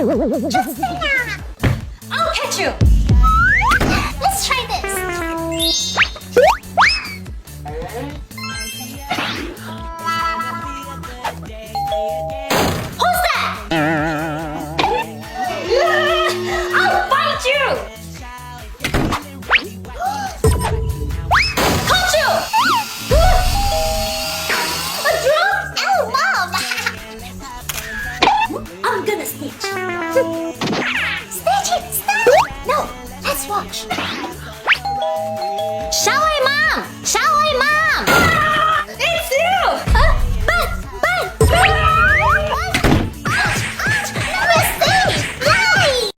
Just I'll catch you. Let's try this. Who's that? I'll bite you. Caught you. A drop? Oh, Mom. I'm gonna stitch. Stitch it. Stop. No, let's watch. Shower, Mom. Shower.